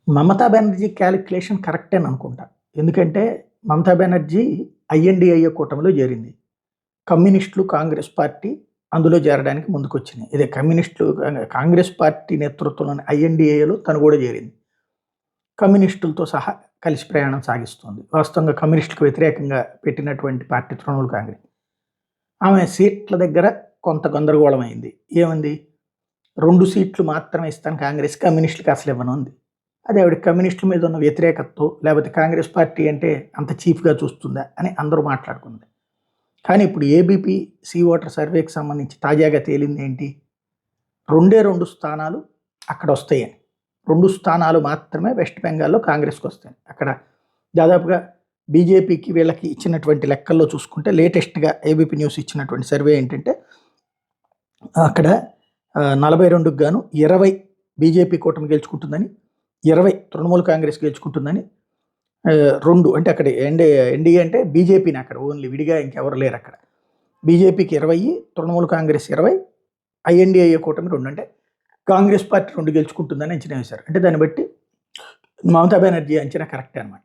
Mamata Banerjee calculation కరెక్టే అనుకుంటా. ఎందుకంటే మమతా బెనర్జీ ఐఎన్‌డీఏ కూటమిలో చేరింది. కమ్యూనిస్టులు, కాంగ్రెస్ పార్టీ అందులో చేరడానికి ముందుకొచ్చినాయి. ఇదే కమ్యూనిస్టులు కాంగ్రెస్ పార్టీ నేతృత్వంలోని ఐఎన్‌డీఏలో తను కూడా చేరింది. కమ్యూనిస్టులతో సహా కలిసి ప్రయాణం సాగిస్తుంది. వాస్తవంగా కమ్యూనిస్టులకు వ్యతిరేకంగా పెట్టినటువంటి పార్టీ తృణమూల్ కాంగ్రెస్. ఆమె సీట్ల దగ్గర కొంత గందరగోళం అయింది. ఏమంది? 2 సీట్లు మాత్రమే ఇస్తాను కాంగ్రెస్, కమ్యూనిస్టులకి అసలు ఇవ్వను అంది. అది ఆవిడ కమ్యూనిస్టుల మీద ఉన్న వ్యతిరేకతతో, లేకపోతే కాంగ్రెస్ పార్టీ అంటే అంత చీఫ్‌గా చూస్తుందా అని అందరూ మాట్లాడుకుంది. కానీ ఇప్పుడు ఏబీపీ సీ ఓటర్ సర్వేకి సంబంధించి తాజాగా తేలింది ఏంటి? 2 స్థానాలు అక్కడ వస్తాయని. 2 స్థానాలు మాత్రమే వెస్ట్ బెంగాల్‌లో కాంగ్రెస్‌కి వస్తాయి. అక్కడ దాదాపుగా బీజేపీకి వీళ్ళకి ఇచ్చినటువంటి లెక్కల్లో చూసుకుంటే లేటెస్ట్‌గా ఏబీపీ న్యూస్ ఇచ్చినటువంటి సర్వే ఏంటంటే అక్కడ 42కి గాను 20 బీజేపీ కూటమి గెలుచుకుంటుందని, 20 తృణమూల్ కాంగ్రెస్ గెలుచుకుంటుందని, 2 అంటే అక్కడ ఎన్డీఏ అంటే బీజేపీని అక్కడ ఓన్లీ విడిగా ఇంకెవరు లేరు అక్కడ. బీజేపీకి 20, తృణమూల్ కాంగ్రెస్ 20, ఐఎన్డీఏ కూటమి 2 అంటే కాంగ్రెస్ పార్టీ 2 గెలుచుకుంటుందని అంచనా వేశారు. అంటే దాన్ని బట్టి మమతా బెనర్జీ అంచనా కరెక్టే అనమాట.